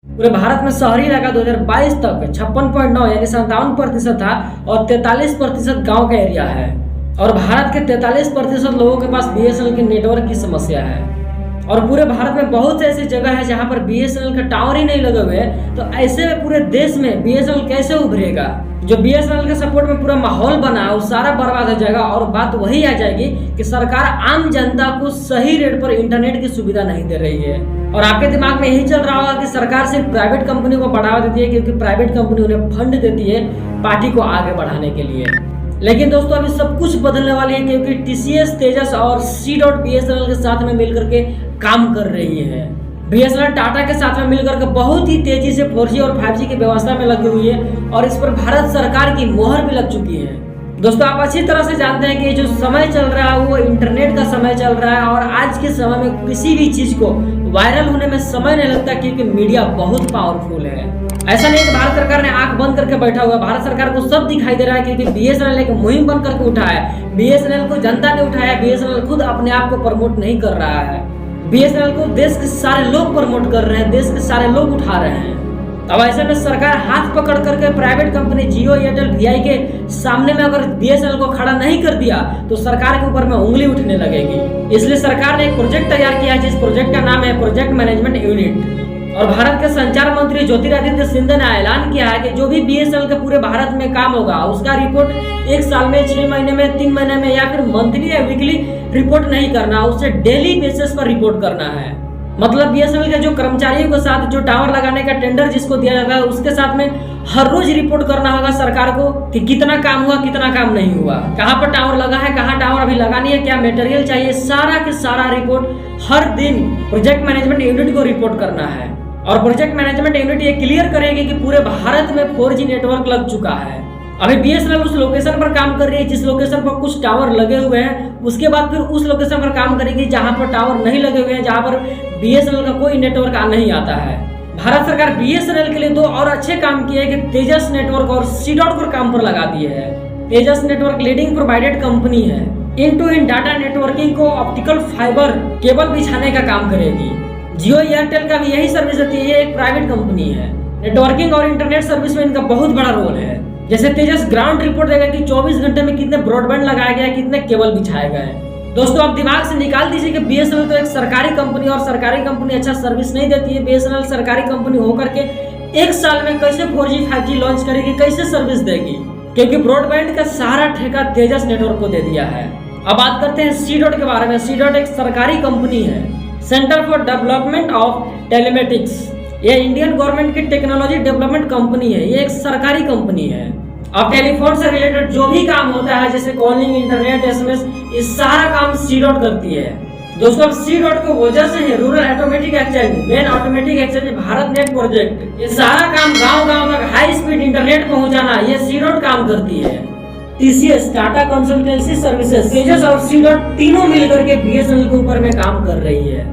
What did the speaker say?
पूरे भारत में शहरी इलाका 2022 तक 56.9 यानी 57% था और 43% गांव का एरिया है। और भारत के 43% लोगों के पास बीएसएनएल के नेटवर्क की समस्या है। और पूरे भारत में बहुत से ऐसी जगह है जहां पर बीएसएनएल का टावर ही नहीं लगे हुए हैं। तो ऐसे में पूरे देश में बीएसएनएल कैसे उभरेगा? जो बीएसएनएल के सपोर्ट में पूरा माहौल बना है वो सारा बर्बाद हो जाएगा। और बात वही आ जाएगी कि सरकार आम जनता को सही रेट पर इंटरनेट की सुविधा नहीं दे रही है। और आपके दिमाग में यही चल रहा होगा कि सरकार सिर्फ प्राइवेट कंपनी को बढ़ावा देती है क्योंकि प्राइवेट कंपनी उन्हें फंड देती है पार्टी को आगे बढ़ाने के लिए। लेकिन दोस्तों अभी सब कुछ बदलने वाली है क्योंकि टीसीएस, तेजस और C.BSNL के साथ में मिलकर के काम कर रही है। बीएसएनएल टाटा के साथ में मिलकर के बहुत ही तेजी से 4G और 5G की व्यवस्था में लगी हुई है और इस पर भारत सरकार की मोहर भी लग चुकी है। दोस्तों आप अच्छी तरह से जानते हैं कि जो समय चल रहा है वो इंटरनेट का समय चल रहा है और आज के समय में किसी भी चीज को वायरल होने में समय नहीं लगता क्योंकि मीडिया बहुत पावरफुल है। ऐसा नहीं कि भारत सरकार ने आंख बंद करके बैठा हुआ है। भारत सरकार को सब दिखाई दे रहा है क्योंकि बीएसएनएल एक मुहिम बन करके उठा है। बीएसएनएल को जनता ने उठाया। बीएसएनएल खुद अपने आप को प्रमोट नहीं कर रहा है। बीएसएनएल को देश के सारे लोग प्रमोट कर रहे हैं, देश के सारे लोग उठा रहे हैं। अब ऐसे में सरकार हाथ पकड़ करके प्राइवेट कंपनी जियो, एयरटेल, वीआई के सामने में अगर बीएसएनएल को खड़ा नहीं कर दिया तो सरकार के ऊपर में उंगली उठने लगेगी। इसलिए सरकार ने एक प्रोजेक्ट तैयार किया है जिस प्रोजेक्ट का नाम है प्रोजेक्ट मैनेजमेंट यूनिट। और भारत के संचार मंत्री ज्योतिरादित्य सिंधिया ने ऐलान किया है कि जो भी बीएसएनएल के पूरे भारत में काम होगा उसका रिपोर्ट 1 साल में, 6 महीने में, 3 महीने में या फिर मंथली या वीकली रिपोर्ट नहीं करना, उसे डेली बेसिस पर रिपोर्ट करना है। मतलब बीएसएनएल के जो कर्मचारियों के साथ जो टावर लगाने का टेंडर जिसको दिया जाता है उसके साथ में हर रोज रिपोर्ट करना होगा सरकार को कि कितना काम हुआ, कितना काम नहीं हुआ, कहाँ पर टावर लगा है, कहाँ टावर अभी लगानी है, क्या मटेरियल चाहिए, सारा के सारा रिपोर्ट हर दिन प्रोजेक्ट मैनेजमेंट यूनिट को रिपोर्ट करना है। और प्रोजेक्ट मैनेजमेंट यूनिट ये क्लियर करेगी कि पूरे भारत में 4G नेटवर्क लग चुका है। अभी बीएसएनएल उस लोकेशन पर काम कर रही है जिस लोकेशन पर कुछ टावर लगे हुए हैं। उसके बाद फिर उस लोकेशन पर काम करेगी जहां पर टावर नहीं लगे हुए हैं, जहां पर बीएसएनएल का कोई नेटवर्क नहीं आता है। भारत सरकार बीएसएनएल के लिए 2 और अच्छे काम किए कि तेजस नेटवर्क और C.को काम पर लगा दिए है। तेजस नेटवर्क लीडिंग प्रोवाइडेड कंपनी है। इन डाटा नेटवर्किंग को ऑप्टिकल फाइबर केबल बिछाने का काम करेगी। जियो, एयरटेल का भी यही सर्विस देती है। ये एक प्राइवेट कंपनी है। नेटवर्किंग और इंटरनेट सर्विस में इनका बहुत बड़ा रोल है। जैसे तेजस ग्राउंड रिपोर्ट देगा कि 24 घंटे में कितने ब्रॉडबैंड लगाया गया, कितने केबल बिछाए गए। दोस्तों आप दिमाग से निकाल दीजिए कि बीएसएनएल तो एक सरकारी कंपनी और सरकारी कंपनी अच्छा सर्विस नहीं देती है। बीएसएनएल सरकारी कंपनी होकर के 1 साल में कैसे 4G 5G लॉन्च करेगी, कैसे सर्विस देगी? क्योंकि ब्रॉडबैंड का सारा ठेका तेजस नेटवर्क को दे दिया है। अब बात करते हैं C.डॉट के बारे में। C.डॉट एक सरकारी कंपनी है, centre for development of telematics. ये इंडियन गवर्नमेंट की टेक्नोलॉजी डेवलपमेंट कंपनी है। ये एक सरकारी कंपनी है। अब टेलीफोन से रिलेटेड जो भी काम होता है जैसे कॉलिंग, इंटरनेट, एसएमएस, ये सारा काम C.डॉट करती है। दोस्तों अब C.डॉट की वजह से है rural automatic exchange, main automatic exchange, Bharat net project, ये सारा काम गांव-गांव तक हाई स्पीड इंटरनेट पहुंचाना ये C.डॉट काम करती है। टीसीएस, टाटा कंसल्टेंसी सर्विसेज, तेजस और C.डॉट तीनों मिलकर के बीएसएनएल के ऊपर में काम कर रही है।